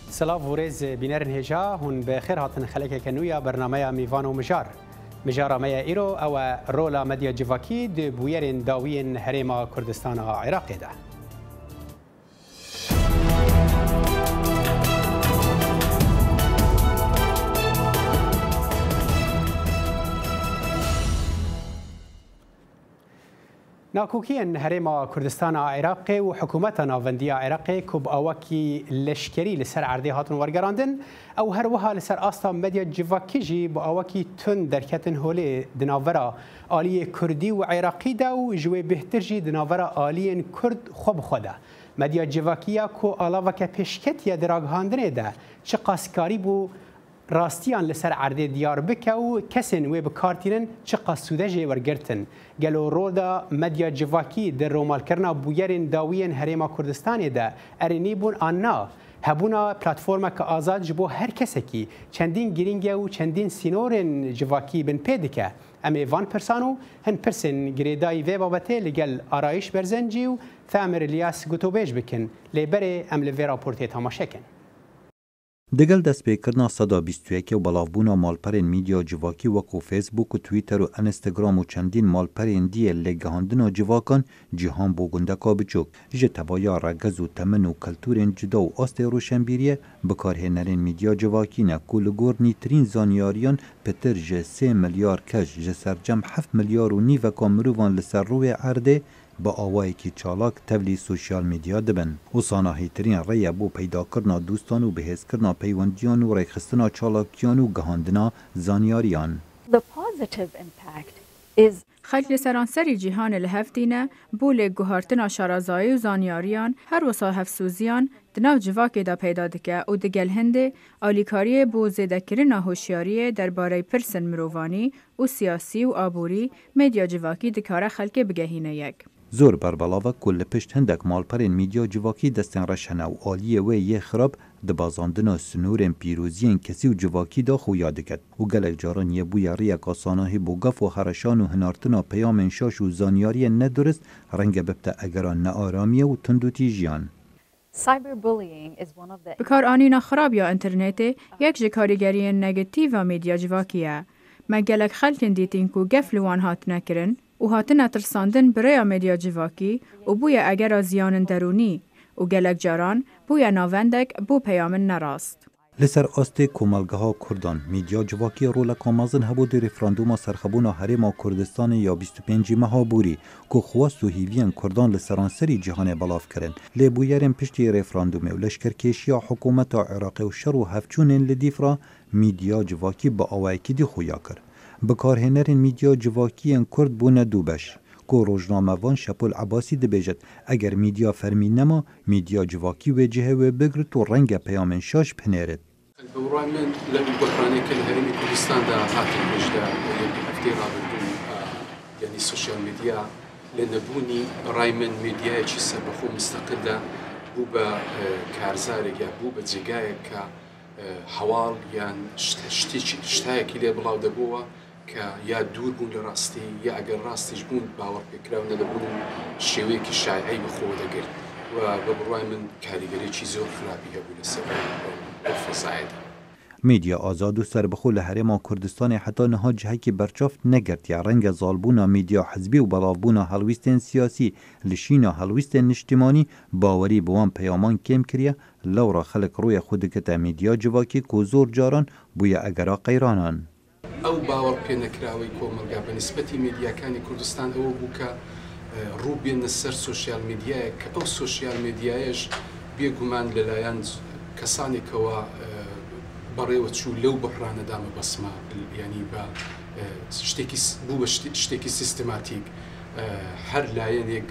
سلاف ورز بینرن هجا هون به خیر هاتن خلک کنویا برنامه میوان و مجار میا ایرو او رولا مدیا جواکی د بویرن داوین هریما کردستان عراق ده ناکوکیان هریما کردستان عراق و حکومت ناوندی عراق کب آوکی لشکری لسر عرضه هاتون ورگراندن او هر وها لسر آستا مدیا جواکی جی با آوکی تن درکتن هولی دناورا آلی کردی و عراقی دا و جوی بهتر جی دناورا آلی کرد خوب خوده مدیا جواکیا کو آلاوک پشکتیا دراغهاندنه ده چه قاسکاری بو راستیان لسر عرضه دیار بکه و کسین و بکارتینن چه قصوده جه ورگرتن گلو رودا مدیا جواکی در رومال کرنا بویرین داوین هریما کردستان ده ارینی بون آنا هبونا پلتفرما که آزاد جبو هر کسی کی چندین گرینگه و چندین سینورن جواکی بن پیدکه امی وان پرسانو هن پرسن گریدای و بابته لگل آرایش برزنجی و ثامر الیاس گوتو بیج بکن لیبره ام لوی راپورتی تماشکن دگل دست پیکرنا 121 و بلافبونا مالپرین میدیا جواکی وکو فیسبوک و تویتر و انستگرام و چندین مالپرین دیه لگهاندنا جواکان جهان بوگندکا بچوک جه تبایا رگز و تمن و کلتورین جدا و آست روشنبیریه بکارهنرین میدیا جواکی نکولگور نیترین زانیاریان پتر جه 3 میلیار کش جه سرجم 7 میلیار و نیو کامروان لسر روی عرده با آوایی که چالاک تولی سوشیال میدیا دبن و ساناهی ترین رای بو پیدا کرنا دوستان و بهز کرنا پیوندیان و ریخستنا چالاکیان و گهاندنا زانیاریان. خلق سرانسری جیهان لهفتینه بول گوهارتنا شارازایی و زانیاریان هر وصا هفسوزیان دناو جواکی دا پیدا دکه و دگل هنده آلیکاری بو زیده کرنا هوشیاری درباره پرسن مروانی و سیاسی و آبوری میدیا جواکی دکاره خلق بگهینه یک. زور بربلاوه کل پشت هندک مالپرین میدیا جواکی دستن رشنه و آلیه و یه خراب دبازاندنا سنورن پیروزین کسی و جواکی دا خو یاد کد و گلک جاران یه بوی ریک آساناهی بوگف و هرشان و هنارتنا پیام شاش و زانیاری ندرست رنگ ببتا اگران نآرامیه و تندوتی جیان. بکار آنینا خراب یا انترنت یک جکاریگری نگتیو میدیا جواکیه. مگلک خلکن دیتین کو گفل وان هات نکرن و هاتن ترساندن برای میدیا جواکی و بوی اگر زیان درونی و گلک جاران بوی ناوندک بو پیام نراست. لسر آسته کومالگه ها کردان میدیا جواکی رولا کامازن هبو در رفراندوم سرخبونا هریما کردستان یا 25 ماه بوری که خواست و هیویان کردان لسرانسری جهان بلاف کرن لیبویرن پشتی رفراندوم و لشکرکشی حکومت عراق و شر و هفچونن لدیفرا میدیا جواکی با آوائکی دی خویا کرد. بکارهنرین میدیا جواکی کرد بونه دوبش که روزنامه وان شپول عباسی دبیجد اگر میدیا فرمی نما میدیا جواکی و جهه و بگرد و رنگ پیامن شاش پنیرد. بروای من لبی بحرانی که هرمی کردستان دا هاتن مجدا یکی هفته رابطون یعنی سوشیال میدیا لنبونی رای من میدیا چی سبخو مستقل دا بو با کارزاری یا بو با جگای که حوال یان شتای که لی بلاو دبوا که یا دور بون لراستی یا اگر راستیش بون باور بکراو ندبون شیوه که شایعی بخواه دگرد و ببروای من کاریگری چی زور خرابیه بوده سبب فساعده. میدیا آزاد و سربخو لحرما کردستان حتی نها جهی که برچافت نگرد یا رنگ زالبونا میدیا حزبی و بلافبونا هلویستن سیاسی لشینا هلویستن اجتماعی باوری بوان پیامان کم کریه لورا خلق روی خودکت میدیا جواکی که زور جاران بویا اگرا قیرانان. او باور پی نکراوی کوملگا بنسبتی میدیا کانی کردستان او بوکا رو بین سر سوشیال میدیا که او سوشیال میدیایش بیگمان للایان کسانی که برای چو لو بحران دام بسمه یعنی با شتێکی سیستماتیک هەر لایەنێک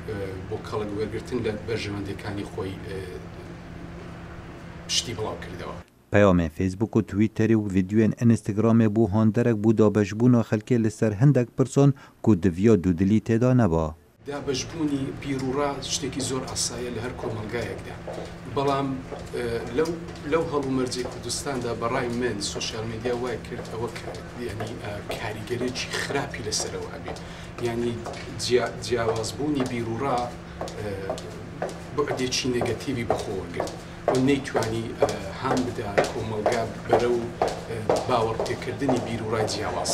بۆ کەڵک وەرگرتن لە بەرژەوەندەکانی خۆی شتی بڵاو کردەوە. پیام فیسبوک و تویتر و ویدیوین انستگرام بو هاندرک بو دابشبونا خلکه لسر هندک پرسان که دویا دودلی تیدا نبا. دابشبوونی پیرورا شتێکی زۆر ئاسایە لە هەر کۆمەلگایەکدا بەڵام لەو هەڵومەرجی کوردستاندا بەڕای من سوشیال میدیا وای کرد ئەوە ینی کاریگەرێکی خراپی لەسەرەوە هەبێت ینی جیاوازبوونی بیرورا بەعدێکی نێگەتیڤی بەخۆوەگرت و نەیتوانی هەم بدا کۆمەلگا بەرە و باوەڕ پێکردنی بیر و ڕای جیاواز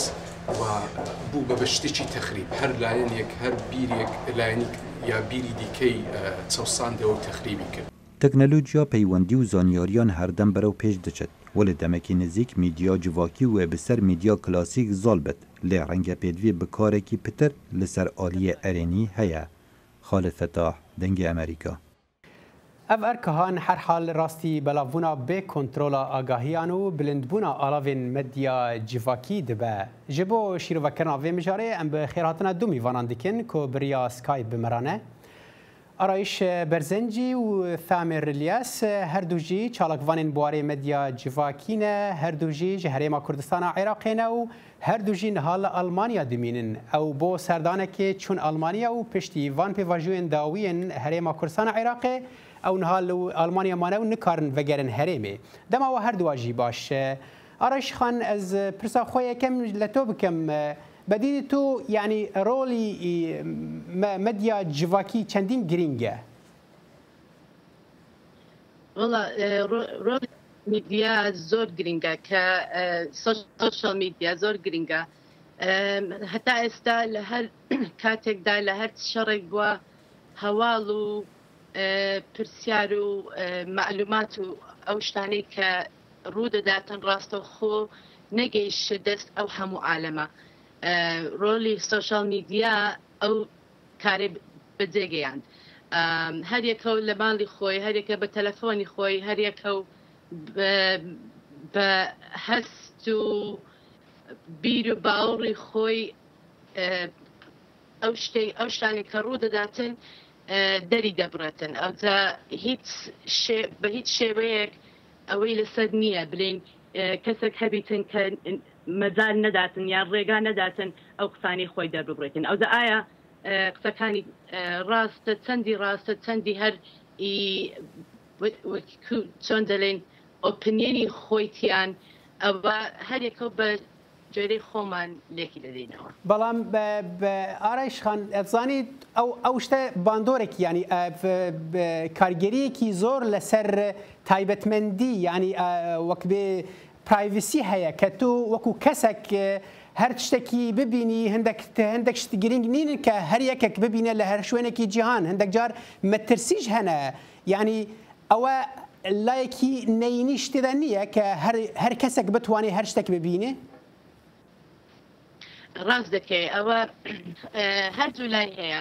و بوو بە بەشتێکی تەخریب هەر لایەنێک هەر بیرێک لایەنی یا بیری دیکەی چەوساندەوە تەخریبی کرد. تەکنەلۆجیا پەیوەندی و زانیاریان هەردەم بەرەو پێش دەچێت و لە دەمەکی نزیک میدیا جیواکی و بەسەر میدیا کلاسیک زاڵ بێت لێ ڕەنگە پێدوێ بکارێکی پتر لەسەر ئالیە ئەرێنی هەیە. خالد فتاح دەنگی ئەمریکا. اف ارکهان هر حال راستی بلاوونا به کنترل آگاهیان و بلندبونا آلاوین مدیا جیواکی دبه جبو شیروکرنا و مجاره ام به خیراتنا دو میوانان دیکن که بریا سکایپ بمرانه آرایش برزنجی و ثامر الیاس هر دوجی چالکوانین بواره مدیا جیواکینه هر دوجی جهرما کردستان عراقینه و هر دوجی نهال آلمانیا دمینن او بو سردانه که چون آلمانیا و پشتی وان پیواجوین داوین هرما کردستان عراقه او نهال آلمانیا مانه و نکارن وگرن هرمه دما و هر دواجی باش آرایش خان از پرسا خوی کم لتو بکم بدید تو يعني رولي مديا جواكي چندين گرینگه والله رول ميديا زور گرینگه که سوشال ميديا زور گرینگه حتى استا لهر كاتك دا لهر شرق و هوالو پرسیارو معلوماتو اوشتاني که رود داتن راستو خو نگیش دست او همو عالمه رولی سوشال میدیا او کاری بدیگیان هر یکو لبالی خوی هر یک به تلفنی خوی هر یکو به هستو بیرو باوری خوی اوشتانی کرود داتن دری دبرتن او تا به هیچ شیوه اویل صدنیه بلین کسک هبیتن که مەزار نەداتن یان ڕێگا نەداتن ئەو قسانی خۆی دەرببڕێتن ئەو ئایا قسەکانی ڕاستە چەندی هەر چۆن دەڵێن ئۆپینیۆنی خۆیتیان ئەوە هەرێکە بە جۆرەی خۆمان لێکی دەدەینەوە بەڵام ئارایش خان ئەزانیت ئەو شتە باندۆرێکی ینی کارگەریەکی زۆر لەسەر تایبەتمەندی ینی وەک بێ پرایڤسی هەیە کە تۆ وەکو کەسێک هەر شتێکی ببینی هەندێک شت گرنگ نین کە هەر یەکێک ببینە لە هەر شوێنێکی جیهان هەندێک جار مەترسیش هەنە یعنی ئەوە لایەکی نەینی شتێدا نییە کە هەر کەسێک بتوانێت هەر شتێک ببینێ ڕاست دەکەی ئەوە هەردوو لای هەیە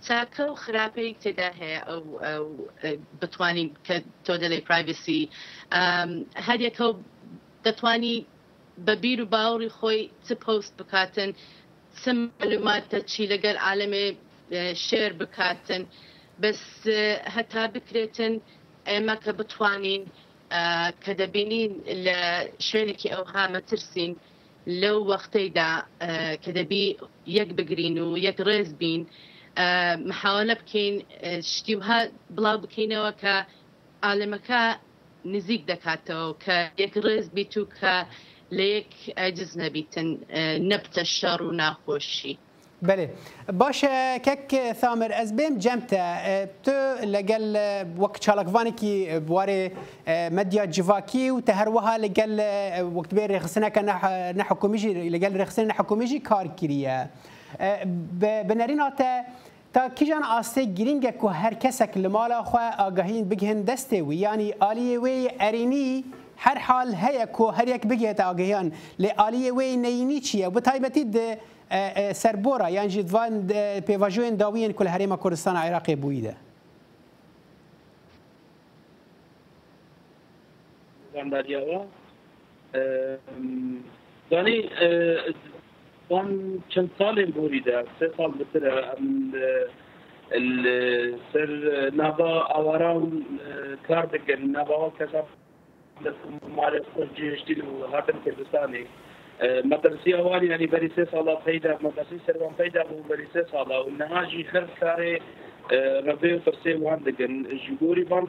چاکە و خراپەی تێدا هەیە ئەو بتوانین کە تۆ دەڵێ پرایڤسی هەر یەکە دەتوانی بە بیر و باوەڕی خۆی چ پۆست بکاتن چ معلوماتە چی لەگەر عالەمێ شێر بکاتن بەس هەتا بکرێتن ئێمە کە بتوانین کە دەبینین لە شوێنێکی ئەوها مەترسین لەو وەختەیدا کە دەبی یەک بگرین و یەک ڕێز بین محاولە بکەین شتی وها بڵاو بکەینەوە کە عالەمەکە نزیک دەکاتەوە کە یەک ڕێز بیت و کە لە یەک ئەجز نەبیتن نەبتە شەڕ و ناخۆشی بله باشه کەک ثامر ez بێم جەمتە تو لەگەل وەک چالاکوانێکی بوارێ مەدیا جیواکی و تە هەروەها لەگەل وەکتبێ ڕێخستنەکە نەحکومیژی لەگەل ڕێخستن نەحکومیژی کار کریە بنەریناتە تا کیژان ئاستێ گرینگە و هەر کەسێک لە ماڵە خۆ ئاگاهین بگهن دەستێ وی ینی ئالیە وێ ئەرینی هەر حال هەیە کۆ هەرێک بگێتە ئاگەهیان لێ ئالیە وێ نەینی چییە بە تایبەتی سەربۆرە یان ژیدوان پێواژۆیان داویین کول هەرێمە کوردستان عێراقی بوویدە زانی وان چند سال بوریده 3 سال بتره سر نابا آواران کار دکن نابا کسا معرف جشتی هاتن کردستانی مدرسي أولي يعني بري 3 سالا پیدا مدرسي سروان پیدا بو بري 3 سالا ونها جي خر كاري ربي وترسي وان دقن جيبوري بان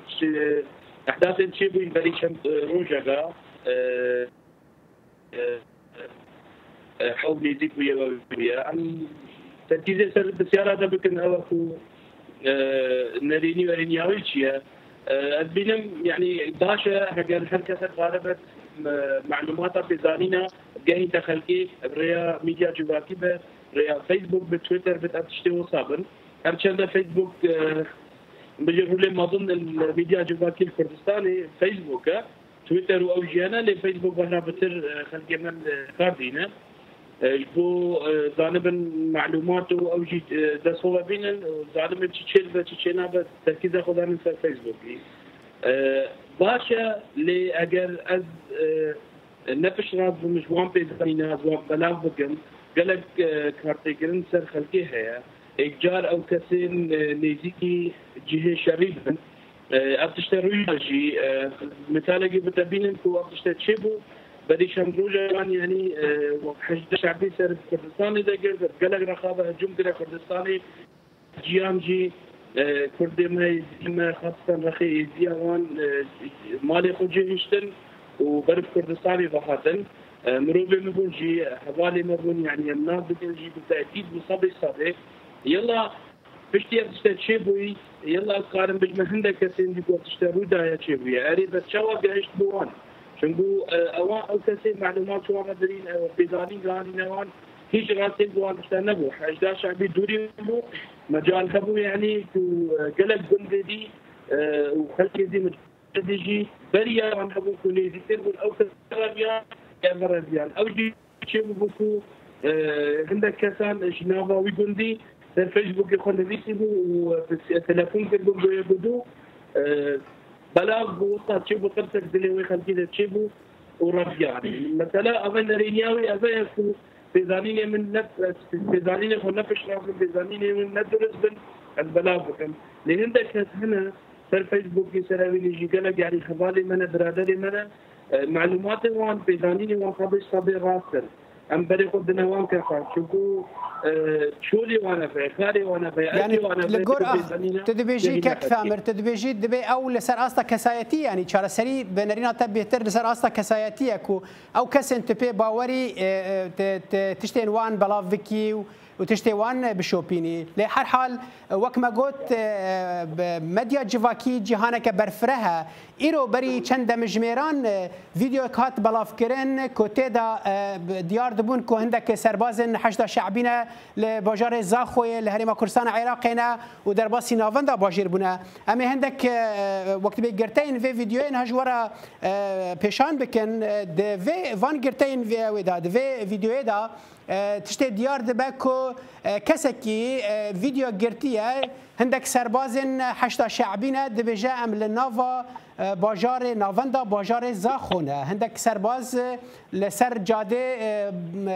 أحداث انشي بوين بري شمت روجاقا حول ميزيك ويا عن تركيزي سر بسيارة دبكن هواكو نريني ورينياوي چيه بینم يعني باشا هجر هالكسر غالبا معلومات بزانينا جاي دخلكي بريا ميديا جواكي بريا فيسبوك بتويتر بتأتشتي وصابن هرشان فيسبوك بجروا لي ما ضمن الميديا جواكي الكردستاني فيسبوك تويتر واوجيانا لفيسبوك بهنا بتر خلقي من كاردينا بو ظالبا معلومات اوجي دسوا بين ظالبا تشينا بتركيز خدان في فيسبوك باشا لي اگر از نفش راز بمجوان بيزانينا زوان بلاغ بقم قالك كارتيجرن سر خلقي هي اجار او كسين نيزيكي جهه شريبا ابتشتروي جي مثالي بتبين كو ابتشتشبو بدي شمروجا يعني حشد شعبي سر كردستاني دقر قالك رخابه هجوم كده كردستاني جيام جي كردي ما خاصة رخي زيوان مالي خوجي هشتن وبرف كردستاني ضحاتن مروبي مبون جي حوالي مبون يعني الناس بتجي بالتأكيد مصابي صادق يلا بشتي ابتشتشبوي يلا قارن بجمع هندك كسين دي بتشترو دايا تشبوي اريد بتشوا بيعيش بوان شنقو اوان او كسين معلومات شو مدرين بيزانين غاني نوان هيج راسين بوان تشتنبو حجدا شعبي دوري مو مجال خبو يعني قلق بندي وخلقي زي مجدجي بريا عن خبو كوني زي تربون او كسرابيا كامرابيا او جي تشبو بوكو عندك كسان جنابا ويبندي در فيسبوك يخون بيسيبو وتلفون كربون بيبدو بلاغ بوصات تشبو ترسك دليوي خلقي تشبو وربيان مثلا أبن رينياوي أبن يكو بيزانين من نفس بيزانين خو نفش رافن بيزانين من ندرس بن البلاغ بكم لأن عندك هنا سر فيسبوك يسراوي يجي قالك يعني خبالي من برادري من معلومات وان بيزانين وان خبش صبي راسل ام بري خود نوان كفا شكو شولي وانا في خاري وانا في يعني لقور تدبيجي كثامر تدبيجي دبي او لسر استا كسايتي يعني شار سري بنرينا تبيتر لسر استا كسايتي او كسن تبي باوري تشتين وان بلاف فيكي وتشتي وان بشوبيني لحر حال وكما قلت مديا جواكي جهانك برفرها إيرو بري چند مجميران فيديو كات بلاف كرن كوتيدا ديار دبون كو هندك سربازن حشد شعبينا لباجار زاخوي لهريما كردستان عراقنا ودرباسي نافندا باجير بنا اما هندك وقت بيجرتين في فيديوين هجورا بيشان بكن د في فان جرتين في ودا د في فيديو دا تشتي ديار دبكو كسكي فيديو جرتيه هندك سربازن حشد شعبينا دبجا ام لنافا باجار نافندا باجار زاخونه هندك سرباز لسر جاده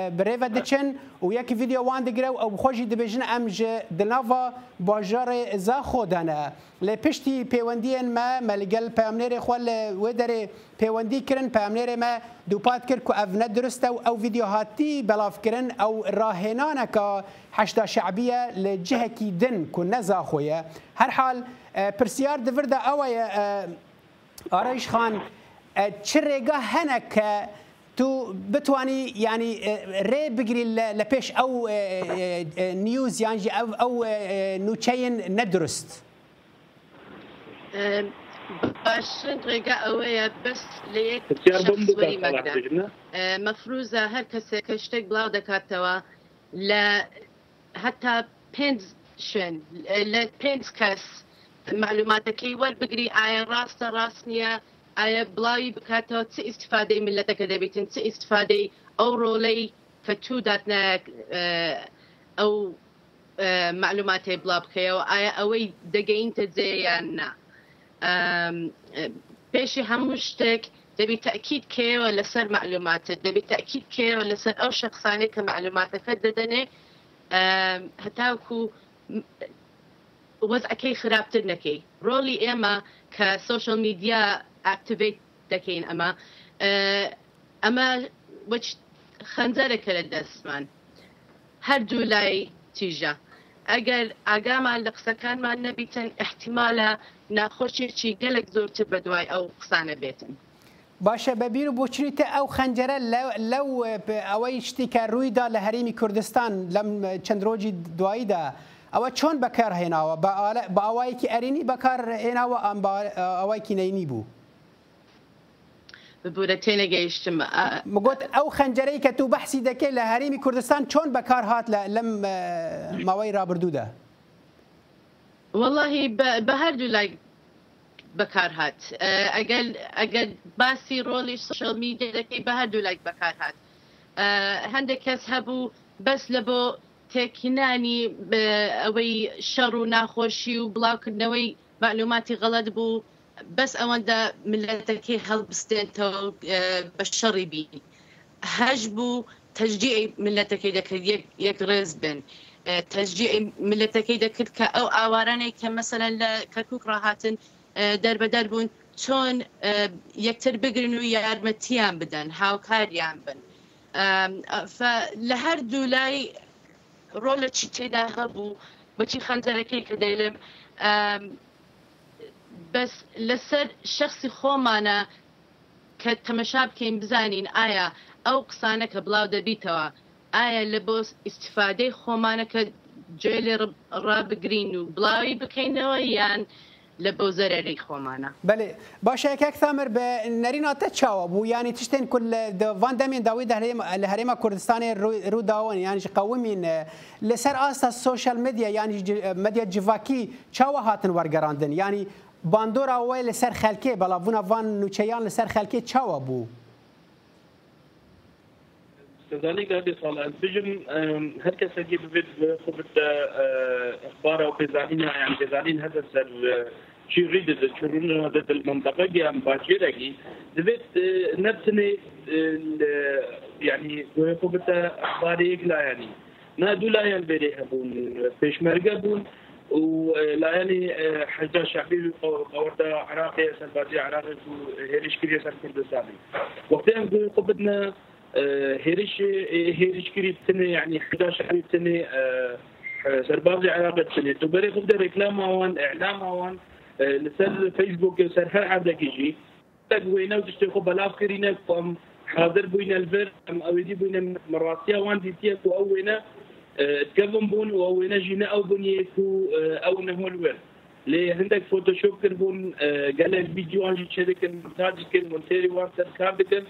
بريفا دچن و یک فيديو وان دگرو او خوجي دبجن امج دنافا باجار زاخودانه لپشتي پیوندين ما ملگل پیامنير خول ودر پیوندي کرن پیامنير ما دوپات کر کو اف ندرست او فيديوهاتي بلاف کرن او راهنانك حشد شعبيه لجهه کی دن کو نزاخويه هر حال پرسيار دوردا اوه آرایش خان چرگا هنک تو بتوانی يعني ري بقري لبيش او نيوز يعني او نوتشين ندرست باش رجع اوه بس ليك شخص وي مقدر مفروضه هر کسی کشتك بلاو دكاتوا لا حتى بينز شن لا بينز كاس معلوماتك والبقري آية راسنيا آية بلاي بكاتو تي استفادة ملتك دبيتن تي استفادة أو رولي فتو داتنا أو معلوماتي بلا بكيو آية أوي دقين تزيانا بيشي هموشتك دبي تأكيد كيو لسر معلوماتك دبي تأكيد كيو لسر أو شخصاني كمعلوماتك فددني هتاوكو وضعكي خرابتنكي رولي اما كسوشيال ميديا اكتيفيت دكين اما وش خنزرك للدسمان هر دولاي تيجا اگر اقاما لقسكان ما نبيتن احتمالا ناخوشي شي قلق زور تبدواي او قصانه بيتن باشه ببینو بوچریت او خنجره لو اوی شتی که روی دا لهریمی کردستان لم چند روزی دوایی دا او چون بکار هناوه با اوایی که ارینی بکار هناوه ام با اوایی که نینی بو ببوره تێنەگەیشتم مگوت او خنجرەی کە تو بەحسی دەکەی لە هەرێمی کوردستان چۆن بەکار هات لەم ماوەی ڕابردوودا والله بە هەردوو لای بەکار هات ئەگەر باسی ڕۆڵی سوشەل میدیا دەکەی بە هەردوو لای بەکار هات هەندێک کەس هەبوو بەس لە بۆ تێکینانی ئەوەی شەڕ و ناخۆشی و بڵاوکردنەوەی معلوماتی غەڵەت بوو بەس ئەوەندە ملەتەکەی هەڵبستێنەوە بە شەڕی بین هەش بوو تەشجیعی ملەتەکەی دەکرد یەک ڕێز بن تەشجیعی ملەتەکەی دەکرد کە ئەو ئاوارانەی کە مەسەلەن لە کەرکووک ڕاهاتن دەربەدەر بوون چۆن یەکتر بگرن و یارمەتیان بدەن هاوکاریان بن لە هەردوو لای ڕۆڵێکی تێدا هەبوو بەچی خەنجەرەکەی کە دەیڵێم بەس لەسەر شخصی خۆمانە کە تەمەشا بکەین بزانین ئایا ئەو قسانە کە بڵاو دەبیتەوە ئایا لە بۆ ئیسیفادەی خۆمانە کە گوێ لێ ڕابگرین و بڵاوی بکەینەوە یان لە بۆ زەرەری خۆمانە بەێ باشە یەکێک تامر بە نەریناتە چاوە بوو ینی تشتێن کول وان دەمێن داوی لە هەرێمە کوردستانی ڕووداوەن یانیش قەومین لەسەر ئاستا سوشال مدیا ینی مدیا جیڤاکی چاوە هاتن وەرگەڕاندن ینی باندۆرا وای لەسەر خەلکێ بەڵاوبوونا وان نوچەیان لەسەر خەلکێ چاوە بوو سەزانی گاردی ساڵ بژم هەر کەسێکی ببێت خۆبت ئەخبارە و پێزانینە یان پێزانین هەدە سەر چی ڕی دەدە چڕونە دەدە منطقەکی یان باجێرەکی دەبێت نەبتنێ یعنی خۆبتە ئەخبارەیەک لایەنی نا دوو لایەن بێرێ هەبوون پێشمەرگە بوون ولایەنی حەجا شعبی قەوەردە عراقی سەربازی عراقی و هێرشکردی سەر کوردستانی وەختیان خۆبتنە هێرشکردی بتنێ یعنی حەجا شعبی بتنێ سەربازی عراقی بتنێ دووبەرێ خۆبدە ڕێکلاماوان ئەعلاماوان لەسەر فەیسبوک سەر هەر عەردەکیژی وێنە و تشتێ خۆ بەلاو کردینە ئەم حاضر بووینە لەبەر ئەم ئەوێدی بووینە مەڕاستیە وان دیتیە و ئەو وێنە تكلم بون ووينجينا او بنيكو او نهول ور لي عندك فوتوشوب كربون قال لك فيديو انجي تشدك مونتاج كن مونتيري واتر كاردكن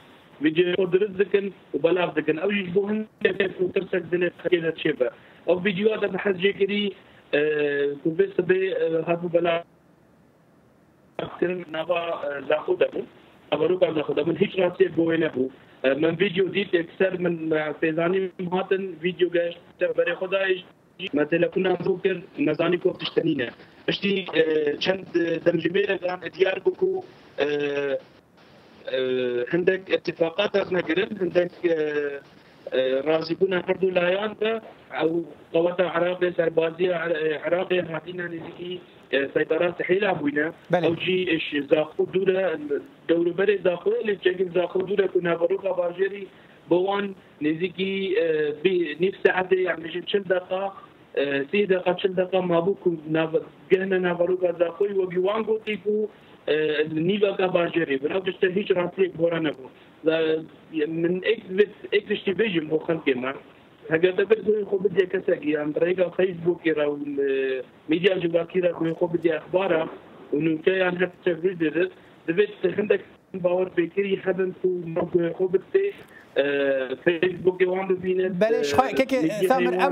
فيديو درزكن وبلافدكن او يجبوهن كيف ترسل دنيا كذا تشبه او فيديوهات بحجي كري كوبس بي هذا بلا نبا زاخودمون أبروك على خدمة هيك راسي بوينه من فيديو ديت أكثر من فيزاني مهاتن فيديو جاش بري خدايش مثلا كنا نذكر نزاني كوب تشتنينا اشتي چند دمجميرة كان اتيار بكو عندك اتفاقات احنا قرن عندك رازقونا هردو لايان او قوات عراقية سربازية عراقية هاتينا نزيكي سيطرات حيلة بوينا او جي ايش زاخو دولة دولة بري زاخو اللي تجيب زاخو دولة كنا بروكا باجري بوان نزيكي بنفس ساعة يعني شل دقة 3 دقة شل دقة ما بوكو جهنا نابروكا زاخوي وجوانغو تيكو نيفا كباجري بناو تشتهيش راسيك بورانا بو من اكتش تبيجم هو خلقي ما هكذا بدي خو بدي كساكي عن طريق فيسبوك راو ميديا جواكي راو خو بدي اخبارها ونو كان هاد تفريد دبت عندك باور بكري حدن خو بدي فيسبوك وان بينا بلاش كيك ثامر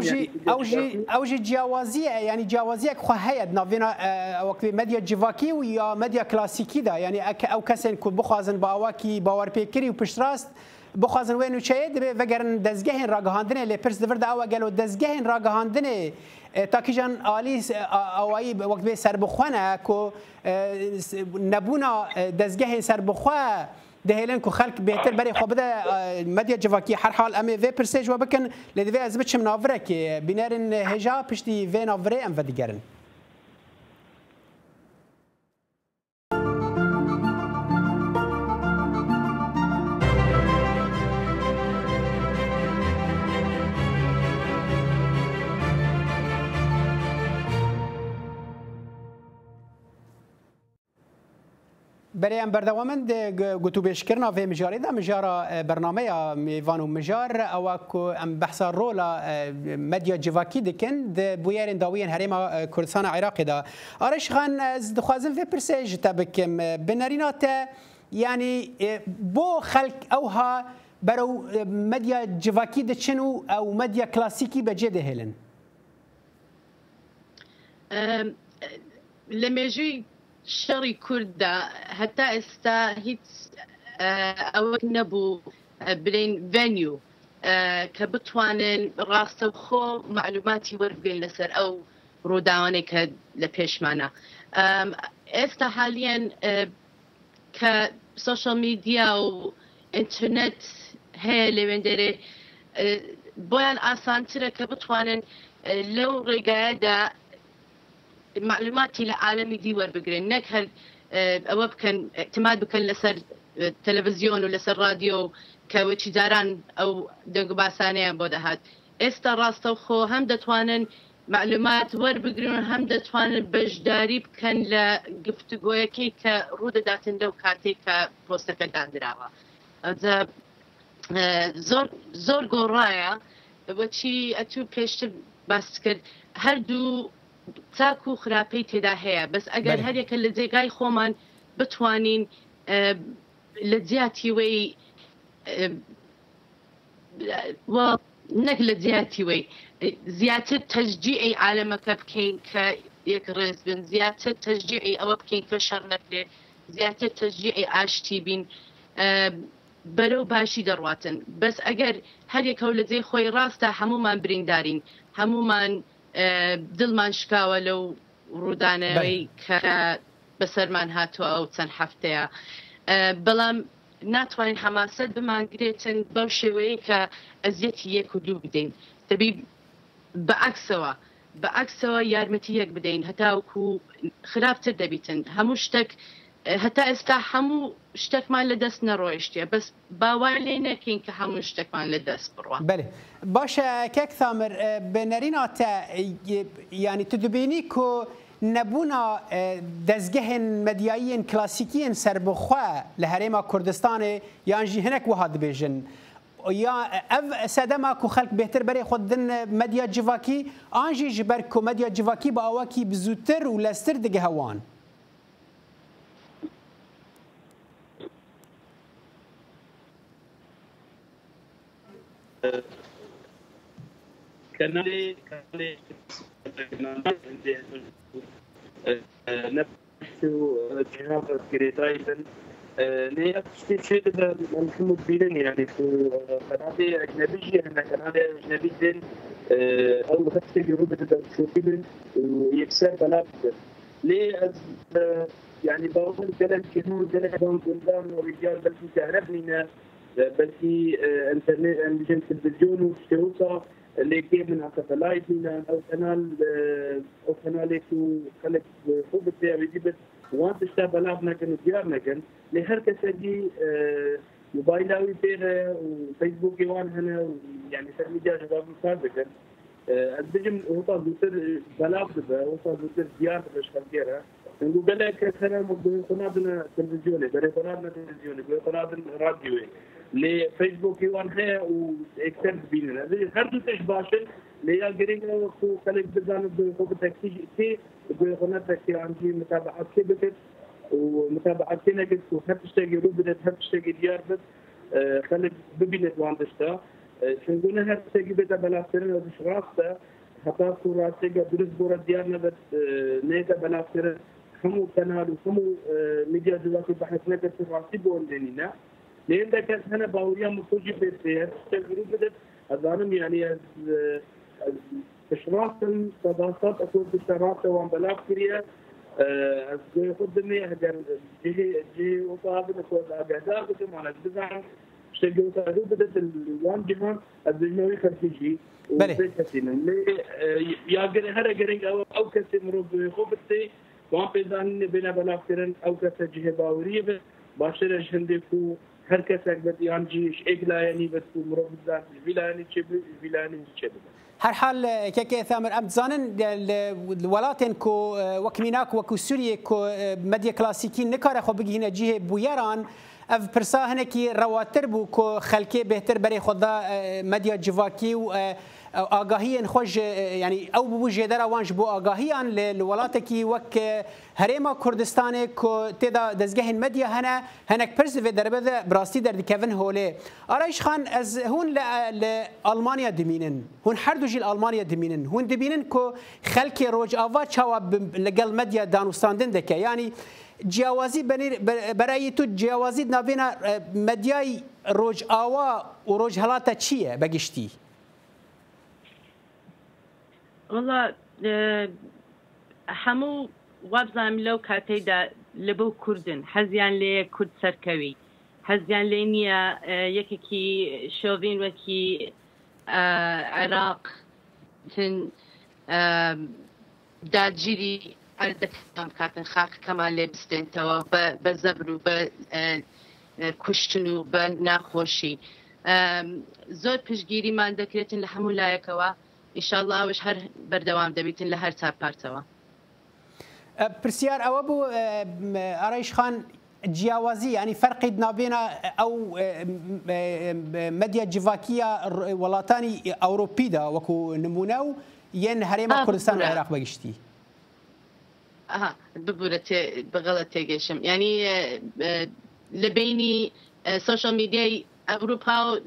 اوجي جوازيه يعني جوازيه خو هيد نافينا وقت ميديا جواكي ويا ميديا كلاسيكي دا يعني او كسن كو بخوازن باواكي باور بكري وبشراست بخوازن وين وشاید به وگرن دزگهن راگهاندنه لپرس دورد او گلو دزگهن راگهاندنه تاکیجان آلی اوایی وقت به سر بخونه کو نبونا دزگهن سر بخواه دهیلن کو خلق بهتر برای خو بده مدیا جواکی هر حال ام و پرسیج و بکن لدوی از بچم ناوره که بینرن هجا پشتی و ناوره ام و دیگرن برای ام بردوامند گوتو بشکرنا و مجاری دا مجارا برنامه میوان و مجار او کو ام بحثا رولا مدیا جواکی دکن د بویرین داوین هریما کردستان عراق دا آرش خان از دخوازم و پرسیج تبکم بنارینات يعني بو خلق اوها برو مديا جواكي دچنو او مديا كلاسيكي بجد هلن لما يجي شري كردا حتى استا هيت او نبو بلين فينيو كبتوانن راستو خو معلوماتي ورقين لسر او روداواني كلبيش معنا استا حاليا كسوشيال ميديا وانترنت هي اللي بندري بويان آسان ترى كبتوانن لو رقادة معلوماتي لعالمي دي وربقرين نك هل أو بكن اعتماد بكن لسر تلفزيون ولسر راديو كوتشي داران أو دنقو باسانيا بودهات استا راستو خو هم دتوانن معلومات وربقرين هم دتوانن بجداري بكن لقفتقويا كي كرودة داتن لو كاتي كبوستكا داندراوا هذا زور قرايا وشي أتو بيشت بس كد هردو تاكو خرابي تدا هي بس أجر هذيك اللي زي جاي خومن بتوانين لزياتي وي ونقل زياتي وي زيادة تشجيعي عالمك بكين كيكرز بن زيادة تشجيعي أو بكين كشرنك له زيادة تشجيعي عاشتي بين برو باشي درواتن بس اگر هر یک هول زي خوي راستا همومان بريندارين همومان دلمان شكاوه لو رودانوي ك بسرمان هاتو او تن حفتيا بلام ناتوانين حماسات بمان قريتن بوشوي كأزيتي يكو دو بدين تبي بعكسوا يارمتيك بدين هتاوكو خلاف تردبيتن هموشتك حتى استحمو اشتك مال لدست نرويشتيا بس باوالينا كين كحمو اشتك مال لدست بروا بله باشا كيك ثامر بنرينا يعني تدبيني كو نبونا دزگهن مدیایین کلاسیکیین سربخوا لهريما كردستان يانجي هناك وهاد بيجن یا اف سدما کو خلق بهتر بري خودن مدیا جواکی انجي جبر کو مدیا جواکی با اواکی بزوتر و لستر دگه هوان كنالي نفسه جهاز كريتايتن ليه أشتي ده ممكن تبين يعني في قناة أجنبية هنا قناة أجنبية أول ما تجرب بدأ تشوفين ويكسر بلاد ليه يعني بقول كلام كنور كلام قدام ورجال بس تعرفني بلكي انترنت انجن تلفزيون وشروطه اللي كي من ساتلايت من او قناه خلق خوب بيجيب وانت اشتغل لكن ديارنا كان لهركه سجي موبايلاوي بيها وفيسبوك يوان هنا يعني ميديا جواب سابقا البجم هو دوتر بلاغ ده هو دوتر ديار باش خلقيرها نقول لك انا قناه تلفزيوني بري قناه تلفزيوني بري قناه راديو لفيسبوك يوان هي واكتب بيننا هردو تشباشن ليا جرينا خو خلق بزان خو بتاكسي تي قناه تاكسي عندي متابعات كبت ومتابعات كنكت وهتشتغل بدت هتشتغل ديار بس خلق ببينت واندشتا شنقولنا هتشتغل بدا بلاسترنا بشراستا حتى صوراتي درس بورا ديارنا بس نيتا بلاسترنا همو كنال وهمو ميديا دلوقتي بحث نكت صوراتي بوندينينا لأن ده كان هنا باوريا مخرج بيتها تشتغلوا بدت أظنم يعني إشراف الصداقات أكون بالشراكة وعم بلاغ كريه خدمي هجر جي وصابنا كود أجداد كم على الجزائر اشتغلوا صاروا بدت الوان جهان الزجنوي خرجي وبيتكسينا يا جري هذا جري أو كسي مروب خبتي وعم بيزان بين بلاغ كرن أو كسي جه باورية باشترش هندكو هر کسک بد یانجیش اگلایانی بد کو مرو بزن ویلانی چه بی ویلانی چه بی هر حال كيكي ثامر أم زانن الولاتن كو وكميناك وكو سوريا كو مديا كلاسيكي نكاره خو بيجي هنا جهه بويران اف برسا هنكي رواتر بو كو خلكي بهتر بري خدا مديا جواكي و آگاهی خوش یعنی او بو جدرا وانج بو آگاهیان لولاتکی وک هرما کردستان کو تدا دزگه مدیا هنک پرز و دربه براستی در کوین هوله آرایش خان از هون لالمانیا دمینن هون هر دو جیل آلمانیا دمینن هون دبینن کو خلک روج آوا چاوا لگل مدیا دانوستاندن دکه یعنی جیاوازی برای تو جیاوازی نابینا مدیای روج آوا و روج هلاتا چیه بگشتی والله همو وابزام لو كاتيدا لبو كردن حزيان لي كرد سركوي حزيان لينيا يكي شوفين وكي عراق تن داجيري أردكام كاتن خاك كمان لبستن توا بزبرو بكشتنو بناخوشي زود پشگیری من دكريتن لحمو لايكوا إن شاء الله وش هر بردوام دبيتن لهر تاب بارتوا. برسيار أو أبو أريش خان جياوازي يعني فرق نابينا أو مديا جيفاكية ولاتاني أوروبي دا وكو نموناو ين هريما كردستان والعراق بقشتي. ببورة بغلط تيجيشم يعني لبيني سوشيال ميديا أوروبا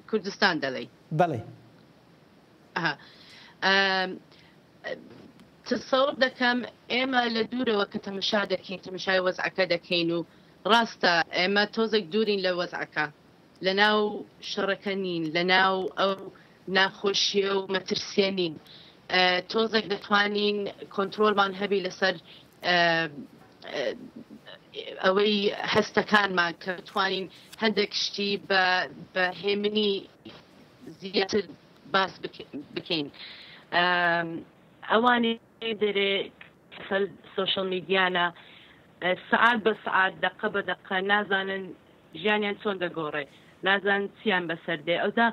وكردستان دلي. بلي. تصور دكم إما لدورة وقت مشاهدة تمشاي وزعك دكينو راستا إما توزك دورين لوزعك لناو شركانين لناو أو ناخوشيو مترسيانين توزك دتوانين كنترول من هبي لسر أوي هستكان ما كتوانين هندك شتي بهمني زيادة باس بكين اواني دري في السوشيال ميديانا ساعات بساعات دقه بدقه نازان جانيان سون دغوري نازان سيان بسردي او دا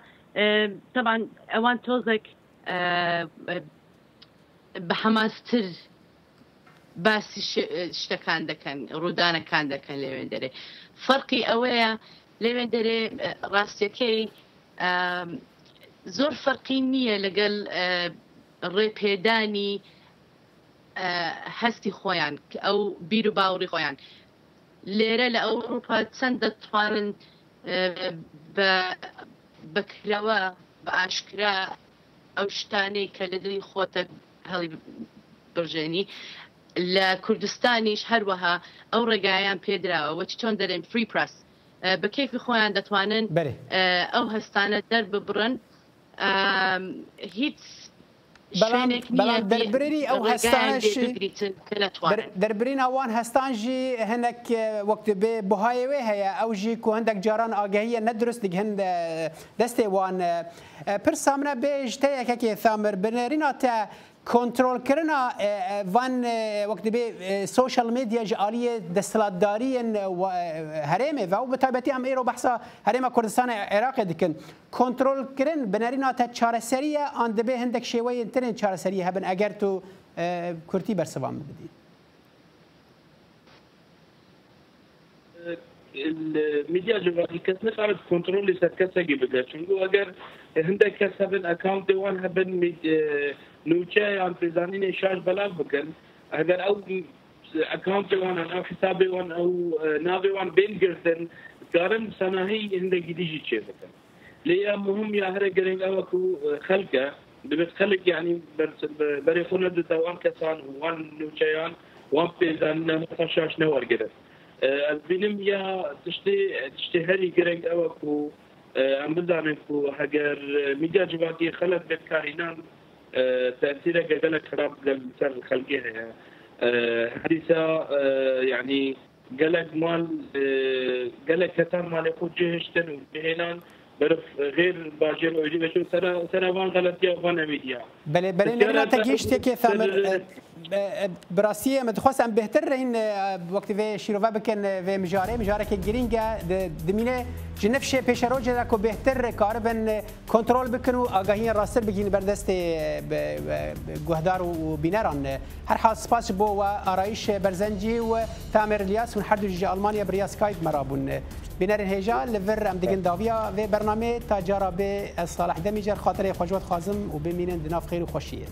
طبعا اوان توزك بحماستر باس شتكان دكان رودانا كان دكان لوين دري فرقي اويا لوين دري راستيكي زور فرقی نییە لەگەڵ ڕێپێدانی هەستی خۆیان ئەو بیر و باوەڕی خۆیان لێرە لە ئەوروپا چەند دەتوانن بەکرەوە بە ئاشکرا ئەو شتانەی کە لە دڵی خۆتە هەڵی برژێنی لە کوردستانیش هەروەها ئەو ڕێگایان پێدراوە وەچ چۆن دەرێن فری پرەس بە کەیفی خۆیان دەتوانن ئەو هەستانە دەرببڕن هیچ بەڵام دەربرینی ئەو هەستانش دەربرین ئەوان هەستانژی هەنێک وەکت بێ بۆهایەوێ هەیە ئەوژی کو هەندێک جاران ئاگەهیە نەدروست دیگ هەند دەستێ وان پرسامنە بێژ تەیەکەکێ ثامر بنێرینە تە کنترۆلکردنا وان وەکت بێ سوشال میدیا ji aliyê desthilatdariyên herêmê ve û bi taybetî em îro behsa herêma Kurdistanê Iraqê dikin kontrolkirin binêrîna te çareseriye an dibe hindek şêweyên tirên çareseriyê hebin eger tu Kurtî bersivan bidî. الميديا جوالي كس نقدر كنترول لسكسة جبدة شنو أجر هندك كسبن أكاونت وان هبن نوچه عن بريزانين شاش بلاغ بكن أجر أو أكاونت وان أو حسابي وان أو نافي وان بين جردن كارن سناهي هندك جديد شيء بكن ليه مهم يا هرا جرين أو كو خلقة بتخلق يعني بريخونا دوان كسان وان نوچيان وان بريزانين مخشاش نور جرد بینم یا تشتی هری گرگ او کو ام بدانم کو اگر میدیا جواکی خلق بکارینان تأثیر جلك خراب للسر الخلقية حديثة يعني جلك مال جلك كتر مال يكون جهشتن وبهنان برف غير باجر ويجي بشو سنة وان غلط يا وان ميديا بله نرينا تجيشتك ثامر براسیه متخواست ام بهتر این وقتی و شیروه بکن و مجاره که گرینگه دمینه جنفش پیش رو جدا که بهتر کاربن کنترل بکن و آگاهی راستر بگین بردست گهدار و بینران هر حال سپاس بو و آرایش برزنجی و تامر الیاس و هر دو جی آلمانیا بریا سکایپ مرابون بینر هجا لور ام دیگن داویا و برنامه تاجارا به صالح دمیجر خاطر خوشوت خازم و بمینن دناف خیر و خوشیه